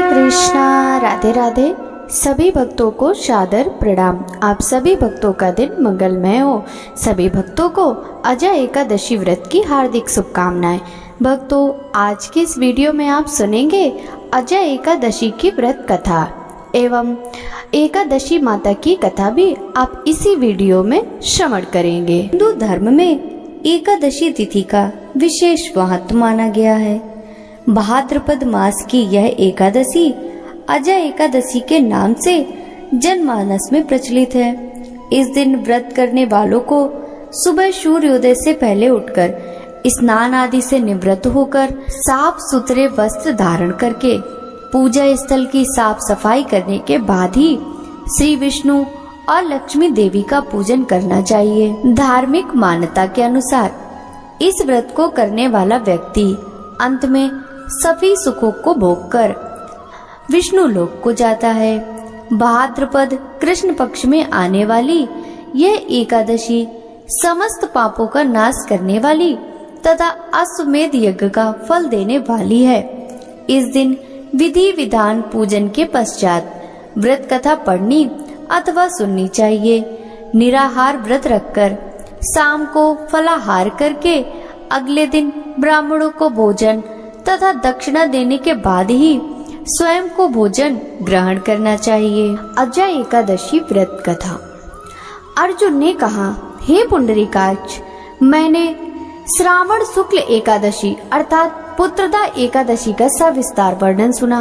कृष्णा, राधे राधे। सभी भक्तों को सादर प्रणाम। आप सभी भक्तों का दिन मंगलमय हो। सभी भक्तों को अजय एकादशी व्रत की हार्दिक शुभकामनाएं। भक्तों, आज की इस वीडियो में आप सुनेंगे अजय एकादशी की व्रत कथा एवं एकादशी माता की कथा भी आप इसी वीडियो में श्रवण करेंगे। हिंदू धर्म में एकादशी तिथि का विशेष महत्व माना गया है। भाद्रपद मास की यह एकादशी अजय एकादशी के नाम से जनमानस में प्रचलित है। इस दिन व्रत करने वालों को सुबह सूर्योदय से पहले उठकर स्नान आदि से निवृत्त होकर साफ सुथरे वस्त्र धारण करके पूजा स्थल की साफ सफाई करने के बाद ही श्री विष्णु और लक्ष्मी देवी का पूजन करना चाहिए। धार्मिक मान्यता के अनुसार इस व्रत को करने वाला व्यक्ति अंत में सभी सुखों को भोगकर विष्णु लोक को जाता है। भाद्रपद कृष्ण पक्ष में आने वाली यह एकादशी समस्त पापों का नाश करने वाली तथा अश्वमेध यज्ञ का फल देने वाली है। इस दिन विधि विधान पूजन के पश्चात व्रत कथा पढ़नी अथवा सुननी चाहिए। निराहार व्रत रखकर शाम को फलाहार करके अगले दिन ब्राह्मणों को भोजन तथा दक्षिणा देने के बाद ही स्वयं को भोजन ग्रहण करना चाहिए। अजय एकादशी व्रत कथा। अर्जुन ने कहा, हे पुंडरीकाक्ष, मैंने श्रावण शुक्ल एकादशी अर्थात पुत्रदा एकादशी का सविस्तार वर्णन सुना।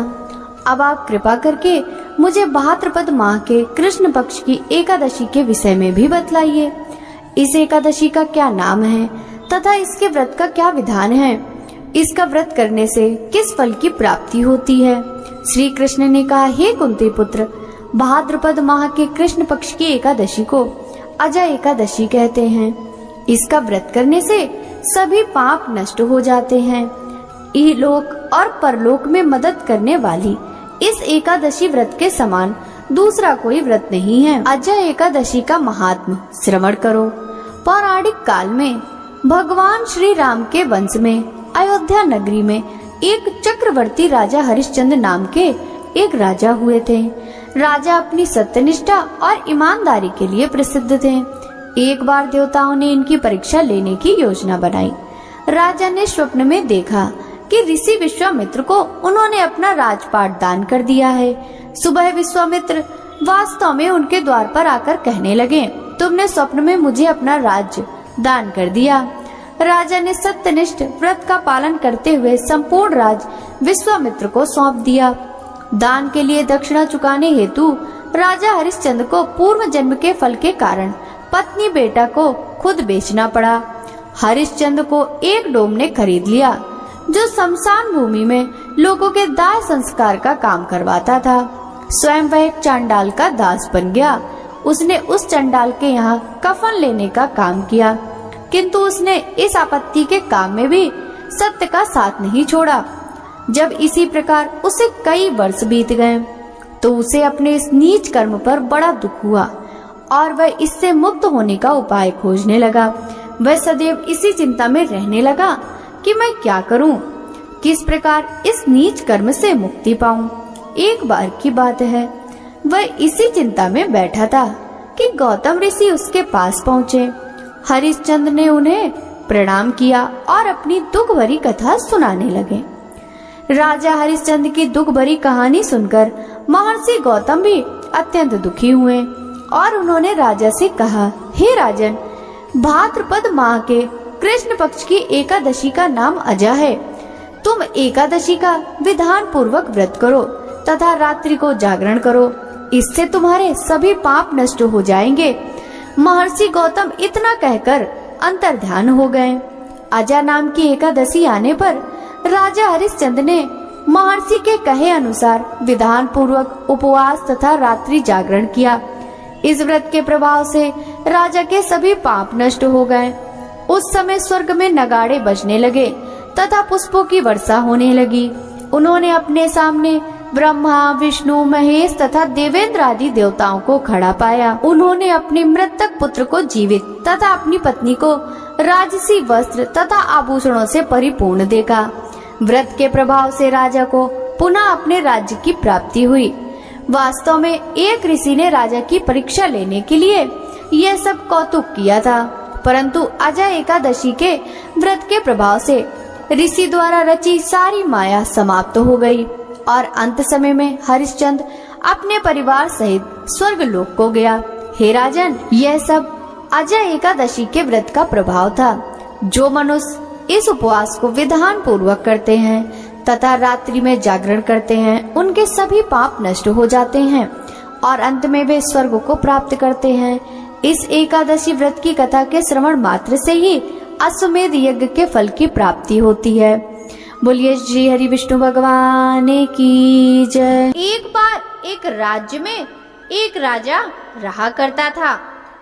अब आप कृपा करके मुझे भाद्रपद माह के कृष्ण पक्ष की एकादशी के विषय में भी बतलाइए। इस एकादशी का क्या नाम है तथा इसके व्रत का क्या विधान है? इसका व्रत करने से किस फल की प्राप्ति होती है? श्री कृष्ण ने कहा, हे कुंती पुत्र, भाद्रपद माह के कृष्ण पक्ष की एकादशी को अजय एकादशी कहते हैं। इसका व्रत करने से सभी पाप नष्ट हो जाते हैं। इहलोक और परलोक में मदद करने वाली इस एकादशी व्रत के समान दूसरा कोई व्रत नहीं है। अजय एकादशी का महात्म श्रवण करो। पौराणिक काल में भगवान श्री राम के वंश में अयोध्या नगरी में एक चक्रवर्ती राजा हरिश्चंद्र नाम के एक राजा हुए थे। राजा अपनी सत्यनिष्ठा और ईमानदारी के लिए प्रसिद्ध थे। एक बार देवताओं ने इनकी परीक्षा लेने की योजना बनाई। राजा ने स्वप्न में देखा कि ऋषि विश्वामित्र को उन्होंने अपना राजपाट दान कर दिया है। सुबह विश्वामित्र वास्तव में उनके द्वार पर आकर कहने लगे, तुमने स्वप्न में मुझे अपना राज्य दान कर दिया। राजा ने सत्यनिष्ठ व्रत का पालन करते हुए संपूर्ण राज विश्वामित्र को सौंप दिया। दान के लिए दक्षिणा चुकाने हेतु राजा हरिश्चंद्र को पूर्व जन्म के फल के कारण पत्नी बेटा को खुद बेचना पड़ा। हरिश्चंद्र को एक डोम ने खरीद लिया जो शमशान भूमि में लोगों के दाह संस्कार का काम करवाता था। स्वयं वह एक चांडाल का दास बन गया। उसने उस चांडाल के यहाँ कफन लेने का काम किया, किंतु उसने इस आपत्ति के काम में भी सत्य का साथ नहीं छोड़ा। जब इसी प्रकार उसे कई वर्ष बीत गए तो उसे अपने इस नीच कर्म पर बड़ा दुख हुआ और वह इससे मुक्त होने का उपाय खोजने लगा। वह सदैव इसी चिंता में रहने लगा कि मैं क्या करूं, किस प्रकार इस नीच कर्म से मुक्ति पाऊं। एक बार की बात है, वह इसी चिंता में बैठा था कि गौतम ऋषि उसके पास पहुँचे। हरिश्चंद्र ने उन्हें प्रणाम किया और अपनी दुख भरी कथा सुनाने लगे। राजा हरिश्चंद्र की दुख भरी कहानी सुनकर महर्षि गौतम भी अत्यंत दुखी हुए और उन्होंने राजा से कहा, हे राजन, भाद्रपद माह के कृष्ण पक्ष की एकादशी का नाम अजय है। तुम एकादशी का विधान पूर्वक व्रत करो तथा रात्रि को जागरण करो। इससे तुम्हारे सभी पाप नष्ट हो जाएंगे। महर्षि गौतम इतना कहकर अंतर्ध्यान हो गए। अजय नाम की एकादशी आने पर राजा हरिश्चंद्र ने महर्षि के कहे अनुसार विधान पूर्वक उपवास तथा रात्रि जागरण किया। इस व्रत के प्रभाव से राजा के सभी पाप नष्ट हो गए। उस समय स्वर्ग में नगाड़े बजने लगे तथा पुष्पों की वर्षा होने लगी। उन्होंने अपने सामने ब्रह्मा, विष्णु, महेश तथा देवेंद्र आदि देवताओं को खड़ा पाया। उन्होंने अपने मृतक पुत्र को जीवित तथा अपनी पत्नी को राजसी वस्त्र तथा आभूषणों से परिपूर्ण देखा। व्रत के प्रभाव से राजा को पुनः अपने राज्य की प्राप्ति हुई। वास्तव में एक ऋषि ने राजा की परीक्षा लेने के लिए यह सब कौतुक किया था, परंतु अजय एकादशी के व्रत के प्रभाव से ऋषि द्वारा रची सारी माया समाप्त हो गई और अंत समय में हरिश्चंद्र अपने परिवार सहित स्वर्ग लोक को गया। हे राजन, यह सब अजय एकादशी के व्रत का प्रभाव था। जो मनुष्य इस उपवास को विधान पूर्वक करते हैं तथा रात्रि में जागरण करते हैं, उनके सभी पाप नष्ट हो जाते हैं और अंत में वे स्वर्ग को प्राप्त करते हैं। इस एकादशी व्रत की कथा के श्रवण मात्र से ही अश्वमेध यज्ञ के फल की प्राप्ति होती है। बोलिए श्री हरि विष्णु भगवान की जय। एक बार एक राज्य में एक राजा रहा करता था।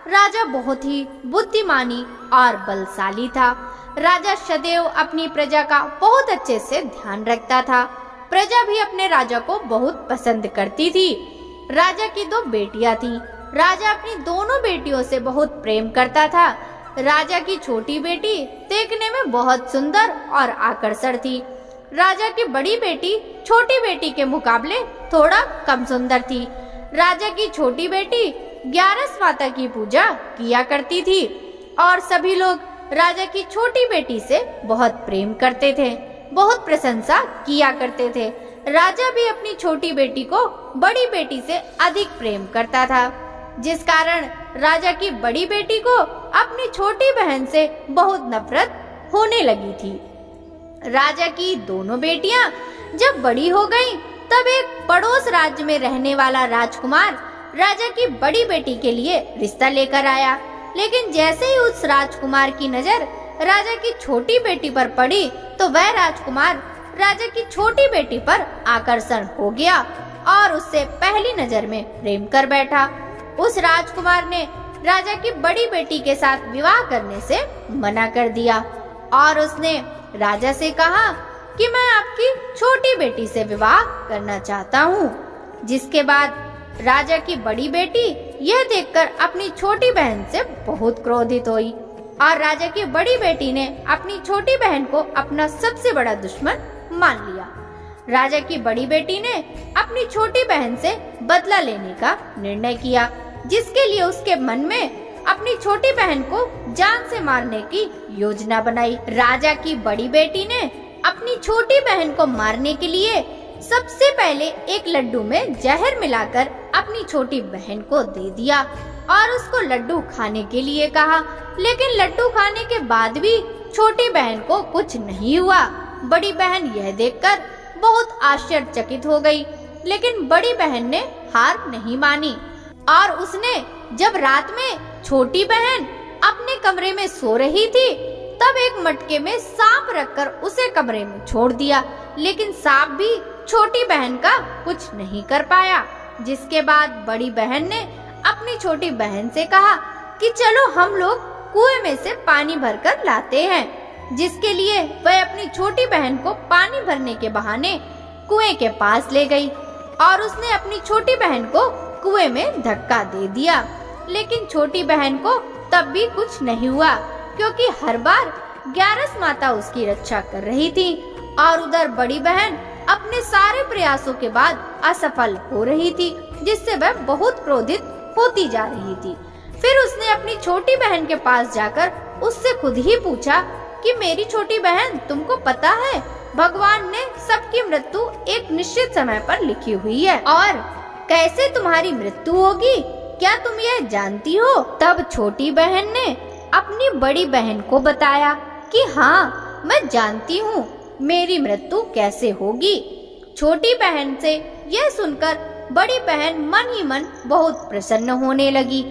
राजा बहुत ही बुद्धिमानी और बलशाली था। राजा सदैव अपनी प्रजा का बहुत अच्छे से ध्यान रखता था। प्रजा भी अपने राजा को बहुत पसंद करती थी। राजा की 2 बेटियां थीं। राजा अपनी दोनों बेटियों से बहुत प्रेम करता था। राजा की छोटी बेटी देखने में बहुत सुंदर और आकर्षक थी। राजा की बड़ी बेटी छोटी बेटी के मुकाबले थोड़ा कम सुंदर थी। राजा की छोटी बेटी 11 माता की पूजा किया करती थी और सभी लोग राजा की छोटी बेटी से बहुत प्रेम करते थे, बहुत प्रशंसा किया करते थे। राजा भी अपनी छोटी बेटी को बड़ी बेटी से अधिक प्रेम करता था, जिस कारण राजा की बड़ी बेटी को अपनी छोटी बहन से बहुत नफरत होने लगी थी। राजा की दोनों बेटियां जब बड़ी हो गईं, तब एक पड़ोस राज्य में रहने वाला राजकुमार राजा की बड़ी बेटी के लिए रिश्ता लेकर आया। लेकिन जैसे ही उस राजकुमार की नजर राजा की छोटी बेटी पर पड़ी, तो वह राजकुमार राजा की छोटी बेटी पर आकर्षण हो गया और उससे पहली नजर में प्रेम कर बैठा। उस राजकुमार ने राजा की बड़ी बेटी के साथ विवाह करने से मना कर दिया और उसने राजा से कहा कि मैं आपकी छोटी बेटी से विवाह करना चाहता हूँ। जिसके बाद राजा की बड़ी बेटी यह देखकर अपनी छोटी बहन से बहुत क्रोधित हुई और राजा की बड़ी बेटी ने अपनी छोटी बहन को अपना सबसे बड़ा दुश्मन मान लिया। राजा की बड़ी बेटी ने अपनी छोटी बहन से बदला लेने का निर्णय किया, जिसके लिए उसके मन में अपनी छोटी बहन को जान से मारने की योजना बनाई। राजा की बड़ी बेटी ने अपनी छोटी बहन को मारने के लिए सबसे पहले एक लड्डू में जहर मिलाकर अपनी छोटी बहन को दे दिया और उसको लड्डू खाने के लिए कहा। लेकिन लड्डू खाने के बाद भी छोटी बहन को कुछ नहीं हुआ। बड़ी बहन यह देखकर बहुत आश्चर्यचकित हो गई, लेकिन बड़ी बहन ने हार नहीं मानी और उसने जब रात में छोटी बहन अपने कमरे में सो रही थी, तब एक मटके में सांप रखकर उसे कमरे में छोड़ दिया। लेकिन सांप भी छोटी बहन का कुछ नहीं कर पाया। जिसके बाद बड़ी बहन ने अपनी छोटी बहन से कहा कि चलो हम लोग कुएं में से पानी भरकर लाते हैं। जिसके लिए वह अपनी छोटी बहन को पानी भरने के बहाने कुएं के पास ले गई और उसने अपनी छोटी बहन को कुएं में धक्का दे दिया। लेकिन छोटी बहन को तब भी कुछ नहीं हुआ, क्योंकि हर बार 11 माता उसकी रक्षा कर रही थी और उधर बड़ी बहन अपने सारे प्रयासों के बाद असफल हो रही थी, जिससे वह बहुत क्रोधित होती जा रही थी। फिर उसने अपनी छोटी बहन के पास जाकर उससे खुद ही पूछा कि मेरी छोटी बहन, तुमको पता है भगवान ने सबकी मृत्यु एक निश्चित समय पर लिखी हुई है और कैसे तुम्हारी मृत्यु होगी, क्या तुम यह जानती हो? तब छोटी बहन ने अपनी बड़ी बहन को बताया कि हाँ, मैं जानती हूँ मेरी मृत्यु कैसे होगी। छोटी बहन से यह सुनकर बड़ी बहन मन ही मन बहुत प्रसन्न होने लगी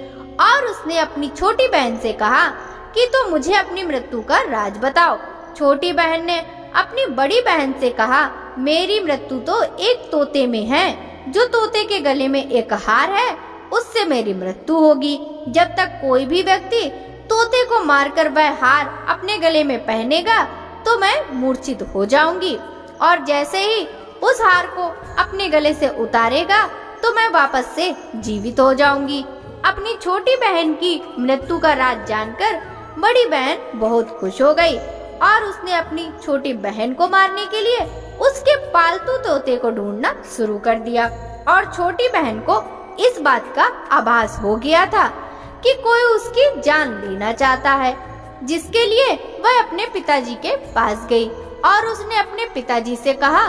और उसने अपनी छोटी बहन से कहा कि तो मुझे अपनी मृत्यु का राज बताओ। छोटी बहन ने अपनी बड़ी बहन से कहा, मेरी मृत्यु तो एक तोते में है। जो तोते के गले में एक हार है, उससे मेरी मृत्यु होगी। जब तक कोई भी व्यक्ति तोते को मारकर वह हार अपने गले में पहनेगा तो मैं मूर्छित हो जाऊंगी और जैसे ही उस हार को अपने गले से उतारेगा तो मैं वापस से जीवित हो जाऊंगी। अपनी छोटी बहन की मृत्यु का राज जानकर बड़ी बहन बहुत खुश हो गई और उसने अपनी छोटी बहन को मारने के लिए उसके पालतू तोते को ढूंढना शुरू कर दिया और छोटी बहन को इस बात का आभास हो गया था कि कोई उसकी जान लेना चाहता है, जिसके लिए वह अपने पिताजी के पास गई और उसने अपने पिताजी से कहा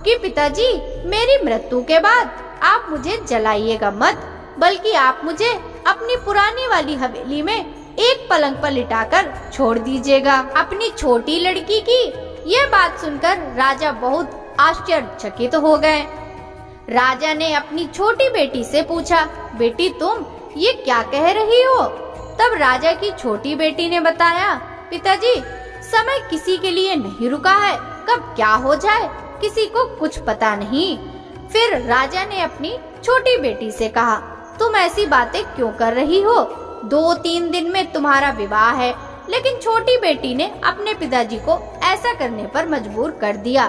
कि पिताजी, मेरी मृत्यु के बाद आप मुझे जलाइएगा मत, बल्कि आप मुझे अपनी पुरानी वाली हवेली में एक पलंग पर लिटाकर छोड़ दीजिएगा। अपनी छोटी लड़की की यह बात सुनकर राजा बहुत आश्चर्यचकित हो गए। राजा ने अपनी छोटी बेटी से पूछा, बेटी तुम ये क्या कह रही हो? तब राजा की छोटी बेटी ने बताया, पिताजी, समय किसी के लिए नहीं रुका है, कब क्या हो जाए किसी को कुछ पता नहीं। फिर राजा ने अपनी छोटी बेटी से कहा, तुम ऐसी बातें क्यों कर रही हो? 2-3 दिन में तुम्हारा विवाह है। लेकिन छोटी बेटी ने अपने पिताजी को ऐसा करने पर मजबूर कर दिया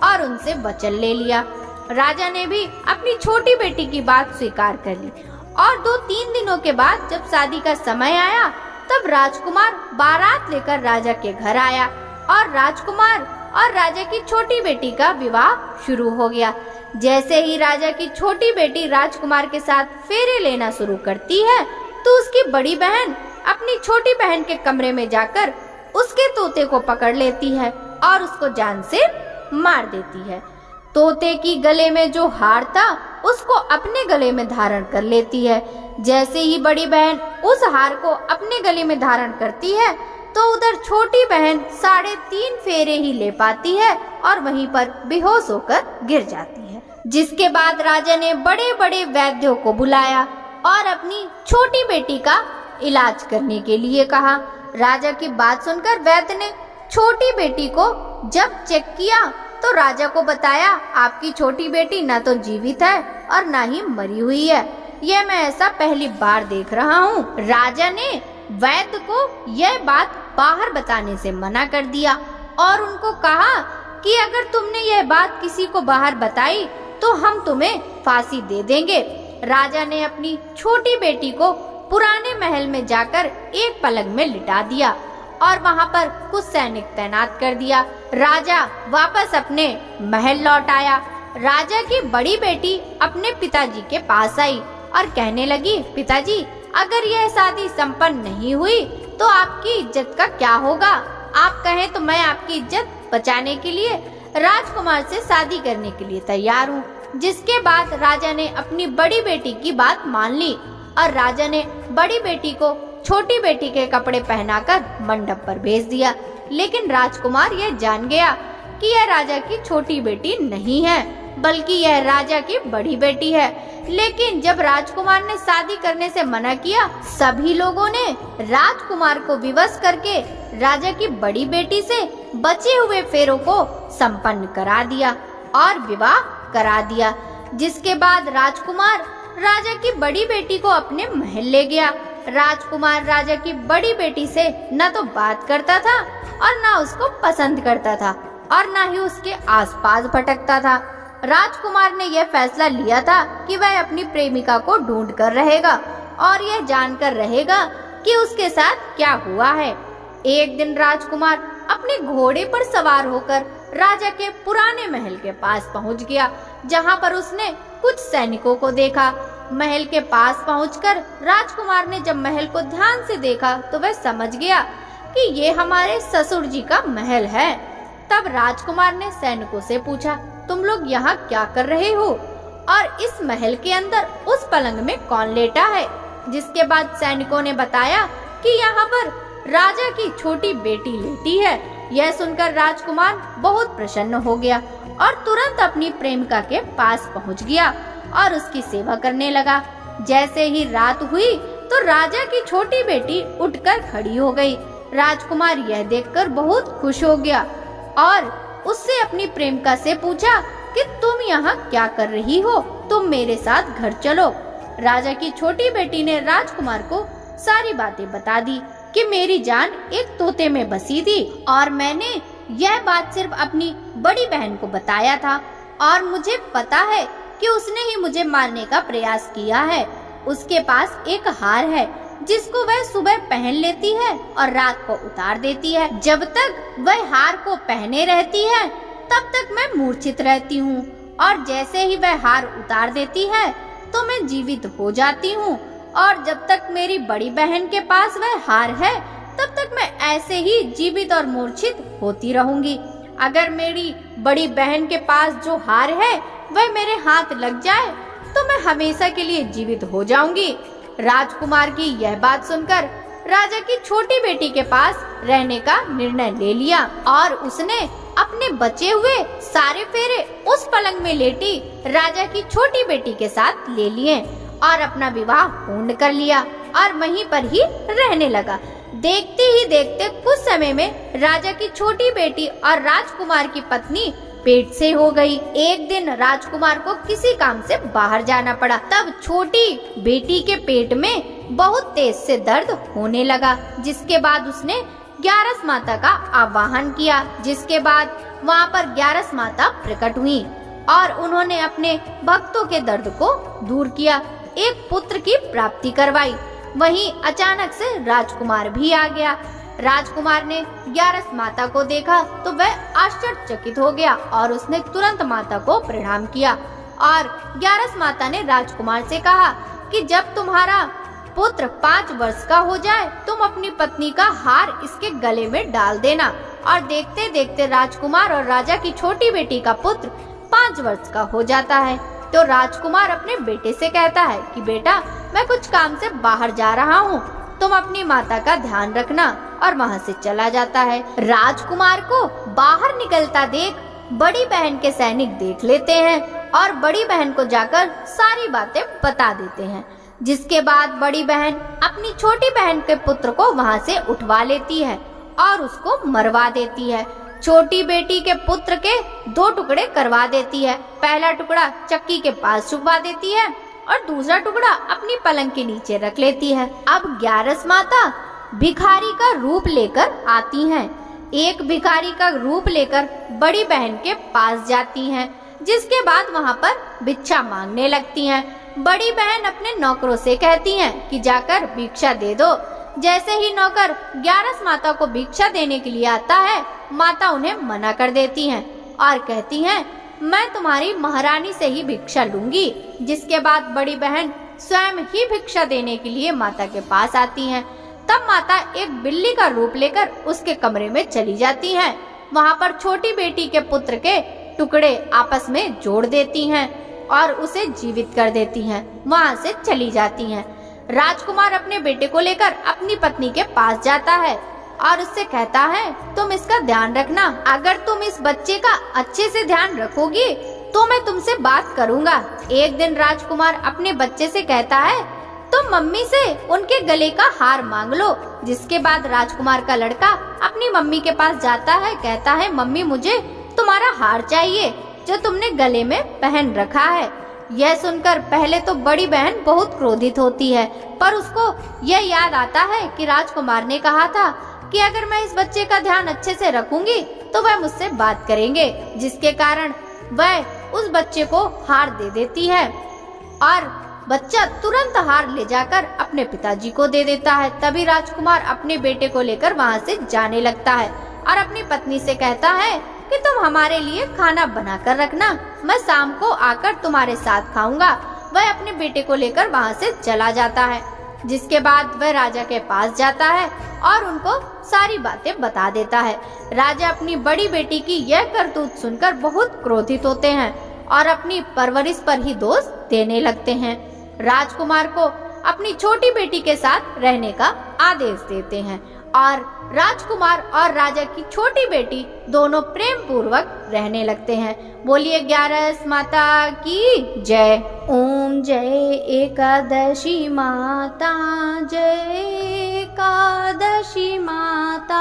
और उनसे वचन ले लिया। राजा ने भी अपनी छोटी बेटी की बात स्वीकार कर ली और 2-3 दिनों के बाद जब शादी का समय आया, तब राजकुमार बारात लेकर राजा के घर आया और राजकुमार और राजा की छोटी बेटी का विवाह शुरू हो गया। जैसे ही राजा की छोटी बेटी राजकुमार के साथ फेरे लेना शुरू करती है, तो उसकी बड़ी बहन अपनी छोटी बहन के कमरे में जाकर उसके तोते को पकड़ लेती है और उसको जान से मार देती है। तोते की गले में जो हार था उसको अपने गले में धारण कर लेती है। जैसे ही बड़ी बहन उस हार को अपने गले में धारण करती है, तो उधर छोटी बहन 3.5 फेरे ही ले पाती है और वहीं पर बेहोश होकर गिर जाती है। जिसके बाद राजा ने बड़े बड़े वैद्यों को बुलाया और अपनी छोटी बेटी का इलाज करने के लिए कहा। राजा की बात सुनकर वैद्य ने छोटी बेटी को जब चेक किया तो राजा को बताया, आपकी छोटी बेटी न तो जीवित है और न ही मरी हुई है। यह मैं ऐसा पहली बार देख रहा हूँ। राजा ने वैद्य को यह बात बाहर बताने से मना कर दिया और उनको कहा कि अगर तुमने यह बात किसी को बाहर बताई तो हम तुम्हें फांसी दे देंगे। राजा ने अपनी छोटी बेटी को पुराने महल में जाकर एक पलंग में लिटा दिया और वहां पर कुछ सैनिक तैनात कर दिया। राजा वापस अपने महल लौट आया। राजा की बड़ी बेटी अपने पिताजी के पास आई और कहने लगी, पिताजी, अगर यह शादी संपन्न नहीं हुई तो आपकी इज्जत का क्या होगा? आप कहें तो मैं आपकी इज्जत बचाने के लिए राजकुमार से शादी करने के लिए तैयार हूँ। जिसके बाद राजा ने अपनी बड़ी बेटी की बात मान ली और राजा ने बड़ी बेटी को छोटी बेटी के कपड़े पहनाकर मंडप पर भेज दिया। लेकिन राजकुमार यह जान गया कि यह राजा की छोटी बेटी नहीं है, बल्कि यह राजा की बड़ी बेटी है। लेकिन जब राजकुमार ने शादी करने से मना किया, सभी लोगों ने राजकुमार को विवश करके राजा की बड़ी बेटी से बचे हुए फेरों को संपन्न करा दिया और विवाह करा दिया। जिसके बाद राजकुमार राजा की बड़ी बेटी को अपने महल ले गया। राजकुमार राजा की बड़ी बेटी से न तो बात करता था और न उसको पसंद करता था और न ही उसके आसपास भटकता था। राजकुमार ने यह फैसला लिया था कि वह अपनी प्रेमिका को ढूंढ कर रहेगा और यह जानकर रहेगा कि उसके साथ क्या हुआ है। एक दिन राजकुमार अपने घोड़े पर सवार होकर राजा के पुराने महल के पास पहुंच गया, जहां पर उसने कुछ सैनिकों को देखा। महल के पास पहुंचकर राजकुमार ने जब महल को ध्यान से देखा तो वह समझ गया कि ये हमारे ससुर जी का महल है। तब राजकुमार ने सैनिकों से पूछा, तुम लोग यहाँ क्या कर रहे हो और इस महल के अंदर उस पलंग में कौन लेटा है? जिसके बाद सैनिकों ने बताया कि यहाँ पर राजा की छोटी बेटी लेटी है। यह सुनकर राजकुमार बहुत प्रसन्न हो गया और तुरंत अपनी प्रेमिका के पास पहुँच गया और उसकी सेवा करने लगा। जैसे ही रात हुई तो राजा की छोटी बेटी उठकर खड़ी हो गई। राजकुमार यह देखकर बहुत खुश हो गया और उससे अपनी प्रेमिका से पूछा कि तुम यहाँ क्या कर रही हो? तुम मेरे साथ घर चलो। राजा की छोटी बेटी ने राजकुमार को सारी बातें बता दी कि मेरी जान एक तोते में बसी थी और मैंने यह बात सिर्फ अपनी बड़ी बहन को बताया था और मुझे पता है कि उसने ही मुझे मारने का प्रयास किया है। उसके पास एक हार है जिसको वह सुबह पहन लेती है और रात को उतार देती है। जब तक वह हार को पहने रहती है तब तक मैं मूर्छित रहती हूँ और जैसे ही वह हार उतार देती है तो मैं जीवित हो जाती हूँ, और जब तक मेरी बड़ी बहन के पास वह हार है तब तक मैं ऐसे ही जीवित और मूर्छित होती रहूंगी। अगर मेरी बड़ी बहन के पास जो हार है वह मेरे हाथ लग जाए तो मैं हमेशा के लिए जीवित हो जाऊंगी। राजकुमार की यह बात सुनकर राजा की छोटी बेटी के पास रहने का निर्णय ले लिया और उसने अपने बचे हुए सारे फेरे उस पलंग में लेटी राजा की छोटी बेटी के साथ ले लिए और अपना विवाह पूर्ण कर लिया और वहीं पर ही रहने लगा। देखते ही देखते कुछ समय में राजा की छोटी बेटी और राजकुमार की पत्नी पेट से हो गई। एक दिन राजकुमार को किसी काम से बाहर जाना पड़ा। तब छोटी बेटी के पेट में बहुत तेज से दर्द होने लगा, जिसके बाद उसने ग्यारस माता का आवाहन किया। जिसके बाद वहाँ पर ग्यारस माता प्रकट हुई और उन्होंने अपने भक्तों के दर्द को दूर किया, एक पुत्र की प्राप्ति करवाई। वहीं अचानक से राजकुमार भी आ गया। राजकुमार ने ग्यारस माता को देखा तो वह आश्चर्यचकित हो गया और उसने तुरंत माता को प्रणाम किया और ग्यारस माता ने राजकुमार से कहा कि जब तुम्हारा पुत्र 5 वर्ष का हो जाए तुम अपनी पत्नी का हार इसके गले में डाल देना। और देखते देखते राजकुमार और राजा की छोटी बेटी का पुत्र 5 वर्ष का हो जाता है। तो राजकुमार अपने बेटे से कहता है कि बेटा, मैं कुछ काम से बाहर जा रहा हूँ, तुम अपनी माता का ध्यान रखना, और वहाँ से चला जाता है। राजकुमार को बाहर निकलता देख बड़ी बहन के सैनिक देख लेते हैं और बड़ी बहन को जाकर सारी बातें बता देते हैं। जिसके बाद बड़ी बहन अपनी छोटी बहन के पुत्र को वहाँ से उठवा लेती है और उसको मरवा देती है। छोटी बेटी के पुत्र के 2 टुकड़े करवा देती है। पहला टुकड़ा चक्की के पास छुपा देती है और दूसरा टुकड़ा अपनी पलंग के नीचे रख लेती है। अब ग्यारस माता भिखारी का रूप लेकर आती हैं। एक भिखारी का रूप लेकर बड़ी बहन के पास जाती हैं, जिसके बाद वहाँ पर भिक्षा मांगने लगती हैं। बड़ी बहन अपने नौकरों से कहती हैं कि जाकर भिक्षा दे दो। जैसे ही नौकर ग्यारस माता को भिक्षा देने के लिए आता है, माता उन्हें मना कर देती हैं और कहती हैं, मैं तुम्हारी महारानी से ही भिक्षा लूंगी। जिसके बाद बड़ी बहन स्वयं ही भिक्षा देने के लिए माता के पास आती हैं। तब माता एक बिल्ली का रूप लेकर उसके कमरे में चली जाती हैं। वहाँ पर छोटी बेटी के पुत्र के टुकड़े आपस में जोड़ देती हैं और उसे जीवित कर देती हैं। वहाँ से चली जाती हैं। राजकुमार अपने बेटे को लेकर अपनी पत्नी के पास जाता है और उससे कहता है, तुम इसका ध्यान रखना। अगर तुम इस बच्चे का अच्छे से ध्यान रखोगी तो मैं तुमसे बात करूँगा। एक दिन राजकुमार अपने बच्चे से कहता है, तुम मम्मी से उनके गले का हार मांग लो। जिसके बाद राजकुमार का लड़का अपनी मम्मी के पास जाता है, कहता है, मम्मी मुझे तुम्हारा हार चाहिए जो तुमने गले में पहन रखा है। यह सुनकर पहले तो बड़ी बहन बहुत क्रोधित होती है, पर उसको यह याद आता है कि राजकुमार ने कहा था कि अगर मैं इस बच्चे का ध्यान अच्छे से रखूंगी तो वह मुझसे बात करेंगे। जिसके कारण वह उस बच्चे को हार दे देती है और बच्चा तुरंत हार ले जाकर अपने पिताजी को दे देता है। तभी राजकुमार अपने बेटे को लेकर वहाँ से जाने लगता है और अपनी पत्नी से कहता है कि तुम हमारे लिए खाना बना कर रखना, मैं शाम को आकर तुम्हारे साथ खाऊंगा। वह अपने बेटे को लेकर वहाँ से चला जाता है। जिसके बाद वह राजा के पास जाता है और उनको सारी बातें बता देता है। राजा अपनी बड़ी बेटी की यह करतूत सुनकर बहुत क्रोधित होते हैं और अपनी परवरिश पर ही दोष देने लगते हैं। राजकुमार को अपनी छोटी बेटी के साथ रहने का आदेश देते हैं और राजकुमार और राजा की छोटी बेटी दोनों प्रेम पूर्वक रहने लगते हैं। बोलिए ग्यारस माता की जय। ओम जय एकादशी माता, जय एकादशी माता।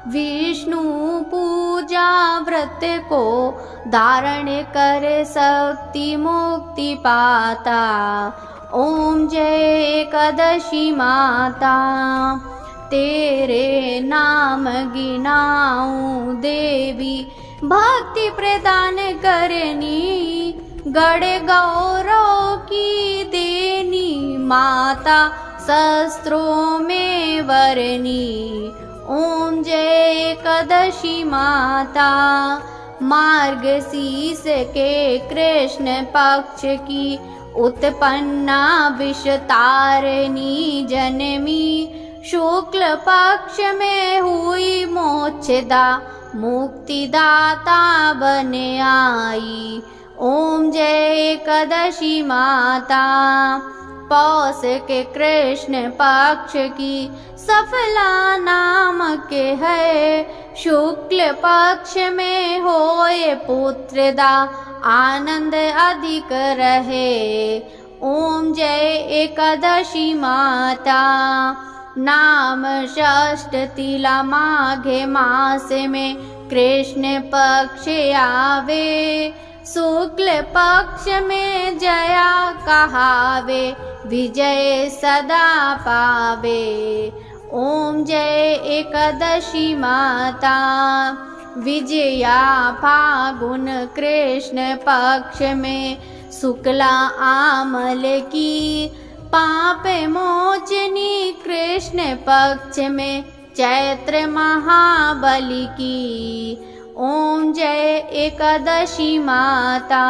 विष्णु पूजा व्रत को धारण करे शक्ति मुक्ति पाता। ओम जय एकादशी माता, तेरे नाम गिनाऊं देवी, भक्ति प्रदान करनी, गड़े गौरव की देनी, माता शस्त्रों में वरनी। ओम जय एकादशी माता, मार्गशीर्ष के कृष्ण पक्ष की उत्पन्ना विषतारिणी जनमी, शुक्ल पक्ष में हुई मोक्षदा मुक्तिदाता बन आई। ओम जय एकादशी माता। पौष के कृष्ण पक्ष की सफला नामक है, शुक्ल पक्ष में होए पुत्रदा आनंद अधिक रहे। ओम जय एकादशी माता। नाम षष्ठ तिला माघे मास में कृष्ण पक्ष आवे, शुक्ल पक्ष में जया कहावे, विजय सदा पावे। ओम जय एकादशी माता। विजया फागुन कृष्ण पक्ष में शुक्ला आमल की, पाप मोचनी कृष्ण पक्ष में चैत्र महाबली की। ओम जय एकादशी माता।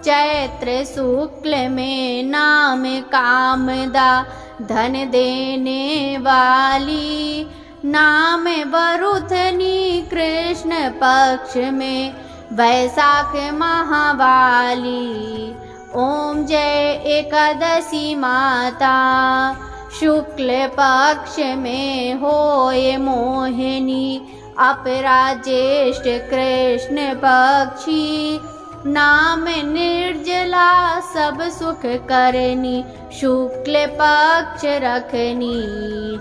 चैत्र शुक्ल में नाम कामदा धन देने वाली, नाम बरुथनी कृष्ण पक्ष में वैशाख महावाली। ओम जय एकादशी माता। शुक्ल पक्ष में होए मोहिनी, अपरा ज्येष्ठ कृष्ण पक्षी, नाम निर्जला सब सुख करनी, शुक्ल पक्ष रखनी।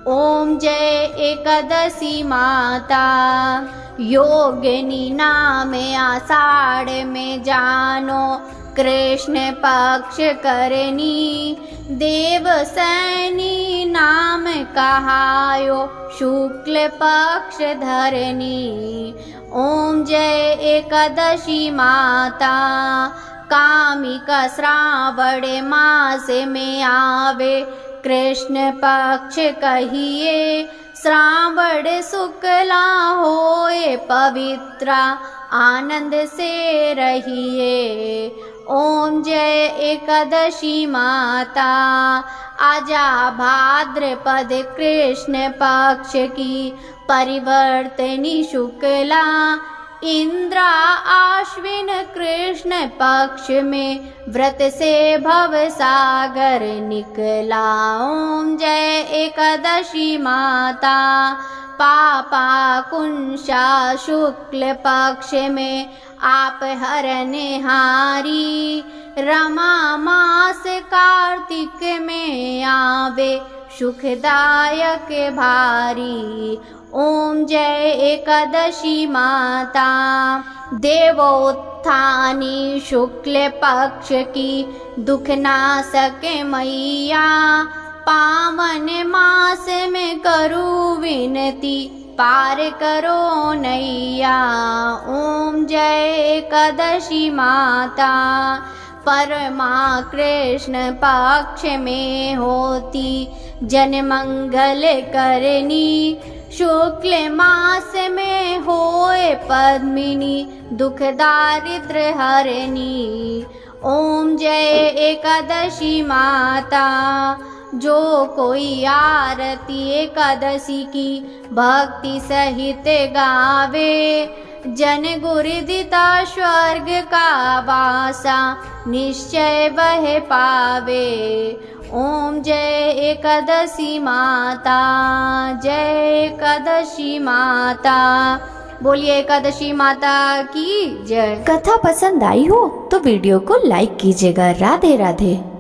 ओम जय एकादशी माता। योगिनी नाम आषाढ़ में जानो, कृष्ण पक्ष करनी, देवसैनी नाम कहायो, शुक्ल पक्ष धरनी। ओम जय एकादशी माता। कामिका श्रावण मास में आवे, कृष्ण पक्ष कहिए, श्रावण शुक्ला होए पवित्रा, आनंद से रहिए। ओम जय एकादशी माता। आजा भाद्रपद कृष्ण पक्ष की परिवर्तनी शुक्ला, इंद्रा आश्विन कृष्ण पक्ष में व्रत से भव सागर निकला। ओम जय एकादशी माता। पापा कुंशा शुक्ल पक्ष में आप हरने हारी, रमा मास कार्तिक में आवे, सुखदायक भारी। ओम जय एकादशी माता। देवोत्थानी शुक्ल पक्ष की दुख नाशक मैया, पावन मास में करूँ विनती, पार करो नैया। ओम जय एकादशी माता। परमा कृष्ण पक्ष में होती, जन मंगल करनी, शुक्ल मास में होए पद्मिनी, दुख दारिद्र हरनी। ओम जय एकादशी माता। जो कोई आरती एकादशी की भक्ति सहित गावे, जन गुरुदिता स्वर्ग का वासा, निश्चय वह पावे। ओम जय एकादशी माता। जय एकादशी माता। बोलिए एकादशी माता की जय। कथा पसंद आई हो तो वीडियो को लाइक कीजिएगा। राधे राधे।